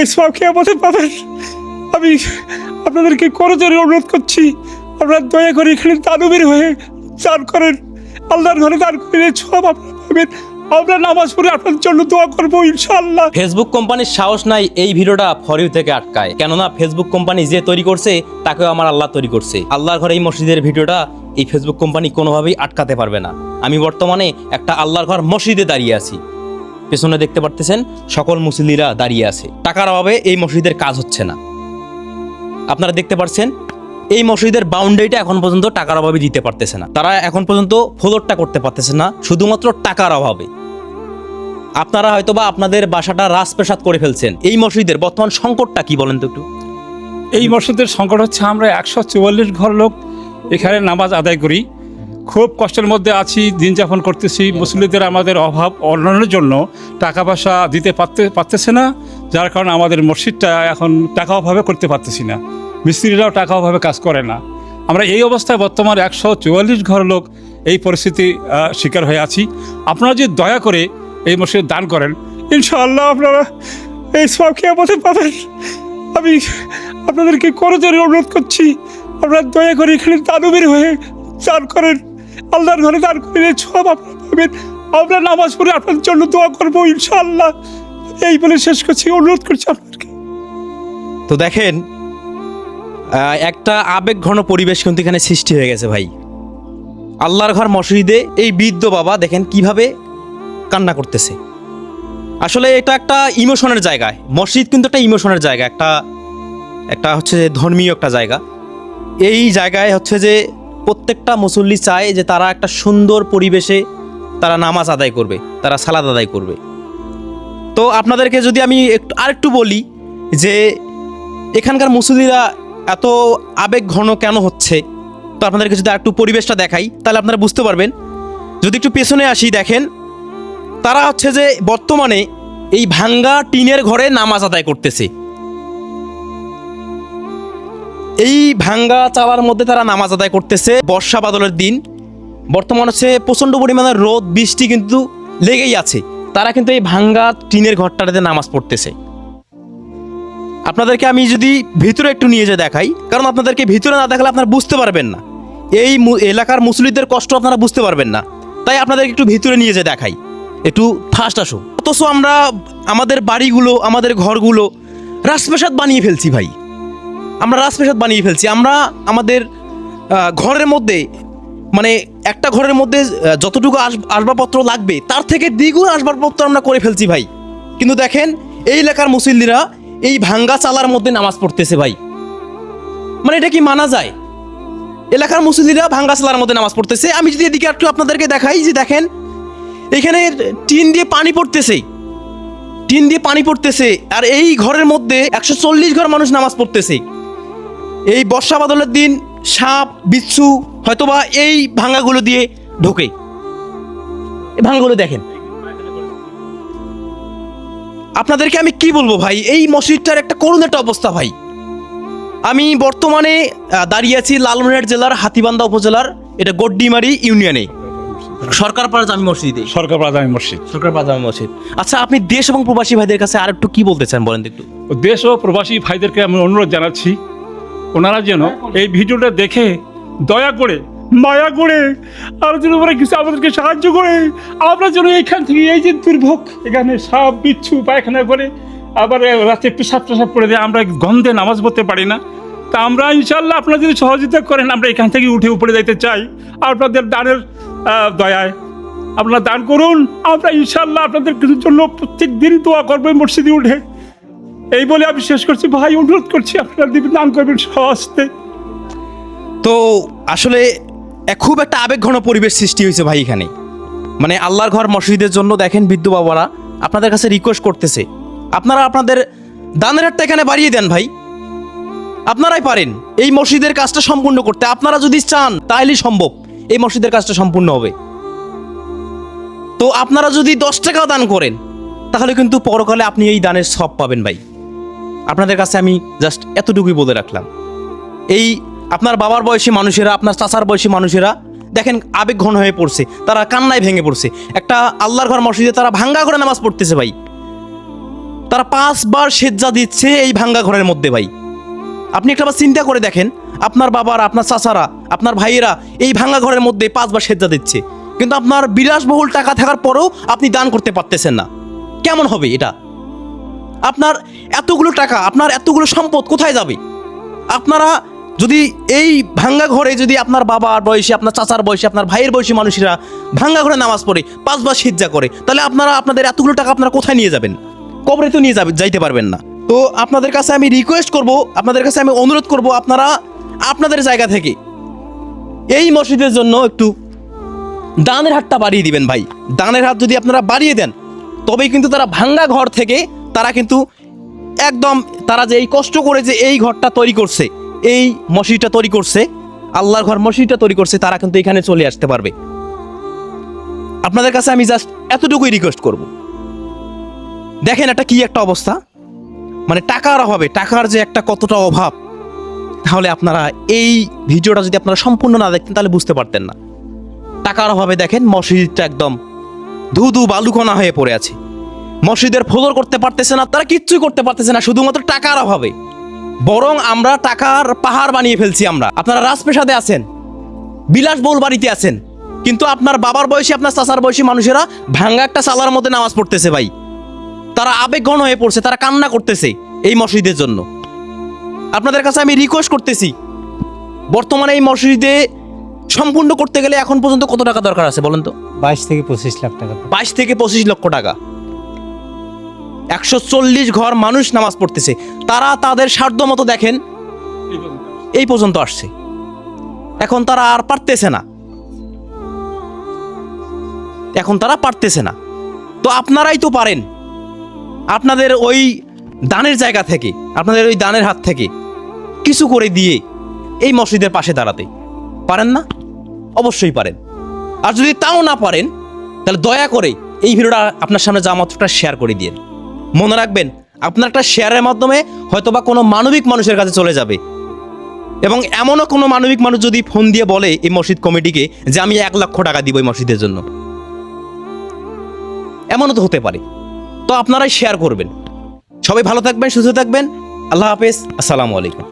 এই সব কিয়ামতে পাবেন। আমি আপনাদেরকে করজোরে অনুরোধ করছি, আপনারা দয়া করে এখানে দানবীর হয়ে দান করেন, আল্লাহর ঘরে দান করেন, এই সব আপনারা পাবেন। আমরা নামাজ পড়ে আপনার জন্য দোয়া করবো ইনশাআল্লাহ। ফেসবুক কোম্পানির সাহস নাই এই ভিডিওটা ফর ইউ থেকে আটকায়, কেননা ফেসবুক কোম্পানি যে তৈরি করছে তাকেও আমার আল্লাহ তৈরি করছে। আল্লাহর ঘরে এই মসজিদের ভিডিওটা এই ফেসবুক কোম্পানি কোনোভাবেই আটকাতে পারবে না। আমি বর্তমানে একটা আল্লাহর ঘর মসজিদে দাঁড়িয়ে আছি, পেছনে দেখতে পারতেছেন সকল মুসল্লিরা দাঁড়িয়ে আছে। টাকার অভাবে এই মসজিদের কাজ হচ্ছে না। আপনারা দেখতে পাচ্ছেন এই মসজিদের বাউন্ডারিটা এখন পর্যন্ত টাকার অভাবে দিতে পারতেছে না, তারা এখন পর্যন্ত ফ্লোরটা করতে পারতেছে না, শুধুমাত্র টাকার অভাবে। আপনারা হয়তোবা আপনাদের বাসাটা রাজপ্রাসাদ করে ফেলছেন। এই মসজিদের বর্তমান সংকটটা কি বলেন তো একটু? এই মসজিদের সংকট হচ্ছে আমরা 144 ঘর লোক এখানে নামাজ আদায় করি, খুব কষ্টের মধ্যে আছি, দিন যাপন করতেছি। মুসলিমদের আমাদের অভাব অন্যান্যের জন্য টাকা পয়সা দিতে পারতেছে না, যার কারণে আমাদের মসজিদটা এখন টাকা অভাবে করতে পারতেছি না, মিস্ত্রিরাও টাকা অভাবে কাজ করে না। আমরা এই অবস্থায় বর্তমানে 144 ঘর লোক এই পরিস্থিতি শিকার হয়ে আছি। আপনারা যদি দয়া করে এই মসজিদ দান করেন, ইনশাআল্লাহ আপনারা এই সব কিয়ামতে পাবেন। আমি আপনাদেরকে করজোরে অনুরোধ করছি, আপনারা দয়া করে এখানে দানবীর হয়ে দান করেন, আল্লাহর ঘরে দান করেন, এই সব আপনারা পাবেন। আমরা নামাজ পড়ে আপনার জন্য দোয়া করবো ইনশাআল্লাহ। এই বলে শেষ করছি, অনুরোধ করছি আপনাদেরকে। তো দেখেন একটা আবেগ ঘন পরিবেশ কিন্তু এখানে সৃষ্টি হয়ে গেছে ভাই। আল্লাহর ঘর মসজিদে এই বৃদ্ধ বাবা দেখেন কিভাবে কান্না করতেছে। আসলে এটা একটা ইমোশনের জায়গায়, মসজিদ কিন্তু একটা ইমোশনের জায়গা, একটা হচ্ছে ধর্মীয় একটা জায়গা। এই জায়গায় হচ্ছে যে প্রত্যেকটা মুসল্লি চায় যে তারা একটা সুন্দর পরিবেশে তারা নামাজ আদায় করবে, তারা সালাত আদায় করবে। তো আপনাদেরকে যদি আমি আরেকটু বলি যে এখানকার মুসল্লিরা এত আবেগ ঘন কেন হচ্ছে, তো আপনাদেরকে যদি আরেকটু পরিবেশটা দেখাই তাহলে আপনারা বুঝতে পারবেন। যদি একটু পেছনে আসি, দেখেন তারা হচ্ছে যে বর্তমানে এই ভাঙ্গা টিনের ঘরে নামাজ আদায় করতেছে। এই ভাঙ্গা চালার মধ্যে তারা নামাজ আদায় করতেছে। বর্ষা বাদলের দিন, বর্তমান হচ্ছে প্রচণ্ড পরিমাণে রোদ বৃষ্টি কিন্তু লেগেই আছে, তারা কিন্তু এই ভাঙ্গা টিনের ঘরটাতে নামাজ পড়তেছে। আপনাদেরকে আমি যদি ভিতরে একটু নিয়ে যেয়ে দেখাই, কারণ আপনাদেরকে ভিতরে না দেখালে আপনারা বুঝতে পারবেন না, এই এলাকার মুসলিমদের কষ্ট আপনারা বুঝতে পারবেন না, তাই আপনাদেরকে একটু ভিতরে নিয়ে যেয়ে দেখাই, একটু ফাস্ট আসো। অথচ আমরা আমাদের বাড়িগুলো, আমাদের ঘরগুলো রাজপ্রাসাদ বানিয়ে ফেলছি ভাই, আমরা রাজপ্রাসাদ বানিয়ে ফেলছি। আমরা আমাদের ঘরের মধ্যে মানে একটা ঘরের মধ্যে যতটুকু আসবাবপত্র লাগবে তার থেকে দ্বিগুণ আসবাবপত্র আমরা করে ফেলছি ভাই। কিন্তু দেখেন এই এলাকার মুসল্লিরা এই ভাঙ্গা চালার মধ্যে নামাজ পড়তেছে ভাই, মানে এটা কি মানা যায়? এলাকার মুসল্লিরা ভাঙ্গা চালার মধ্যে নামাজ পড়তেছে। আমি যদি এদিকে একটু আপনাদেরকে দেখাই যে দেখেন এখানে টিন দিয়ে পানি পড়তেছে, টিন দিয়ে পানি পড়তেছে, আর এই ঘরের মধ্যে 140 ঘর মানুষ নামাজ পড়তেছে। এই বর্ষা বাদলের দিন সাপ বিচ্ছু হয়তোবা এই ভাঙ্গাগুলো দিয়ে ঢোকে। এই ভাঙ্গাগুলো দেখেন, আপনাদেরকে আমি কি বলবো ভাই, এই মসজিদটার একটা করুণ একটা অবস্থা ভাই। আমি বর্তমানে দাঁড়িয়ে আছি লালমনিরহাট জেলার হাতীবান্ধা উপজেলার এটা গড্ডিমারি ইউনিয়নে সরকারপাড়া জামি মসজিদে। সরকারপাড়া জামি মসজিদ। সরকারপাড়া জামি মসজিদ। আচ্ছা, আপনি দেশ এবং প্রবাসী ভাইদের কাছে আর একটু কি বলতে চান বলেন একটু? দেশ ও প্রবাসী ভাইদেরকে আমি অনুরোধ জানাচ্ছি, ওনারা যেন এই ভিডিওটা দেখে দয়া করে মায়া করে আর যেন ওরা কিছু আমাদেরকে সাহায্য করে, আমরা যেন এইখান থেকে এই যে দুর্ভোগ, এখানে সাপ বিচ্ছু পায়খানা করে আবার রাতে একটু সাপ টাসাপ করে দেয়, আমরা গন্ধে নামাজ পড়তে পারি না। তা আমরা ইনশাল্লাহ আপনারা যদি সহযোগিতা করেন, আমরা এখান থেকে উঠে উপরে যাইতে চাই। আপনাদের দানের দয়ায় আপনারা দান করুন, আমরা ইনশাল্লাহ আপনাদের কিছুর জন্য প্রত্যেক দিন দোয়া করবো মসজিদে উঠে। এই বলে আমি শেষ করছি ভাই, অনুরোধ করছি আপনারা দিবেন, দান করবেন সহস্তে। তো আসলে খুব একটা আবেগঘন পরিবেশ সৃষ্টি হয়েছে ভাই এখানে, মানে আল্লাহর ঘর মসজিদের জন্য। দেখেন বৃদ্ধ বাবারা আপনাদের কাছে রিকোয়েস্ট করতেছে, আপনারা আপনাদের দানের হাতটা এখানে বাড়িয়ে দেন ভাই, আপনারাই পারেন এই মসজিদের কাজটা সম্পূর্ণ করতে। আপনারা যদি চান তাহলেই সম্ভব, এই মসজিদের কাজটা সম্পূর্ণ হবে। তো আপনারা যদি 10 টাকাও দান করেন তাহলে কিন্তু পরকালে আপনি এই দানের সব পাবেন ভাই। আপনাদের কাছে আমি জাস্ট এতটুকুই বলে রাখলাম। এই আপনার বাবার বয়সী মানুষেরা, আপনার চাচার বয়সী মানুষেরা দেখেন আবেগ ঘন হয়ে পড়ছে, তারা কান্নায় ভেঙে পড়ছে। একটা আল্লাহর ঘর মসজিদে তারা ভাঙ্গা করে নামাজ পড়তেছে ভাই। তারা 5 বার সেজ্জা দিচ্ছে এই ভাঙ্গা ঘরের মধ্যে ভাই। আপনি একটা বার চিন্তা করে দেখেন, আপনার বাবারা, আপনার চাচারা, আপনার ভাইয়েরা এই ভাঙ্গা ঘরের মধ্যে 5 বার সেজ্জা দিচ্ছে, কিন্তু আপনার বিলাসবহুল টাকা থাকার পরেও আপনি দান করতে পারতেছেন না। কেমন হবে এটা? আপনার এতগুলো টাকা, আপনার এতগুলো সম্পদ কোথায় যাবে? আপনারা যদি এই ভাঙ্গা ঘরে যদি আপনার বাবার বয়সী, আপনার চাচার বয়সী, আপনার ভাইয়ের বয়সী মানুষেরা ভাঙ্গা ঘরে নামাজ পড়ে 5 বার সিজদা করে, তাহলে আপনারা আপনাদের এতগুলো টাকা আপনারা কোথায় নিয়ে যাবেন? কবরে তো নিয়ে যাইতে পারবেন না। তো আপনাদের কাছে আমি রিকোয়েস্ট করব, আপনাদের কাছে আমি অনুরোধ করব, আপনারা আপনাদের জায়গা থেকে এই মসজিদের জন্য একটু দানের হাতটা বাড়িয়ে দিবেন ভাই। দানের হাত যদি আপনারা বাড়িয়ে দেন, তবেই কিন্তু তারা ভাঙ্গা ঘর থেকে তারা কিন্তু একদম, তারা যে এই কষ্ট করে যে এই ঘরটা তৈরি করছে, এই মসজিদটা তৈরি করছে, আল্লাহর ঘর মসজিদটা তৈরি করছে, তারা কিন্তু এখানে চলে আসতে পারবে। আপনাদের কাছে আমি জাস্ট এতটুকুই রিকোয়েস্ট করব। দেখেন এটা কি একটা অবস্থা, মানে টাকার অভাবে, টাকার যে একটা কতটা অভাব, তাহলে আপনারা এই ভিডিওটা যদি আপনারা সম্পূর্ণ না দেখতেন তাহলে বুঝতে পারতেন না। টাকার অভাবে দেখেন মসজিদটা একদম ধুধু বালুকণা হয়ে পড়ে আছে। মসজিদের ফ্লোর করতে পারতেছে না, তারা কিচ্ছুই করতে পারতেছে না, শুধুমাত্র টাকার অভাবে। বরং আমরা টাকার পাহাড় বানিয়ে ফেলছি আমরা। আপনারা রাজপ্রাসাদে আছেন, বিলাসবহুল বাড়িতে আছেন, কিন্তু আপনার বাবার বয়সী, আপনার চাচার বয়সী মানুষেরা ভাঙ্গা একটা চালার মধ্যে নামাজ পড়তেছে ভাই। তারা আবেগঘন হয়ে পড়ছে, তারা কান্না করতেছে এই মসজিদের জন্য। আপনাদের কাছে আমি রিকোয়েস্ট করতেছি, বর্তমানে এই মসজিদে সম্পূর্ণ করতে গেলে এখন পর্যন্ত কত টাকা দরকার আছে বলেন তো? 22 থেকে 25 লাখ টাকা। 22 থেকে 25 লক্ষ টাকা। 140 ঘর মানুষ নামাজ পড়তেছে, তারা তাদের সাধ্য মতো দেখেন এই পর্যন্ত আসছে। এখন তারা আর পারতেছে না, এখন তারা পারতেছে না। তো আপনারাই তো পারেন, আপনাদের ওই দানের জায়গা থেকে, আপনাদের ওই দানের হাত থেকে কিছু করে দিয়ে এই মসজিদের পাশে দাঁড়াতে পারেন না? অবশ্যই পারেন। আর যদি তাও না পারেন, তাহলে দয়া করে এই ভিডিওটা আপনার সামনে যা মাত্রটা শেয়ার করে দিন। মনে রাখবেন, আপনার একটা শেয়ারের মাধ্যমে হয়তোবা কোনো মানবিক মানুষের কাছে চলে যাবে, এবং এমনও কোনো মানবিক মানুষ যদি ফোন দিয়ে বলে এই মসজিদ কমিটিকে যে আমি 1 লক্ষ টাকা দিব এই মসজিদের জন্য, এমনও তো হতে পারে। তো আপনারাই শেয়ার করবেন। সবাই ভালো থাকবেন, সুস্থ থাকবেন। আল্লাহ হাফেজ, আসসালামু আলাইকুম।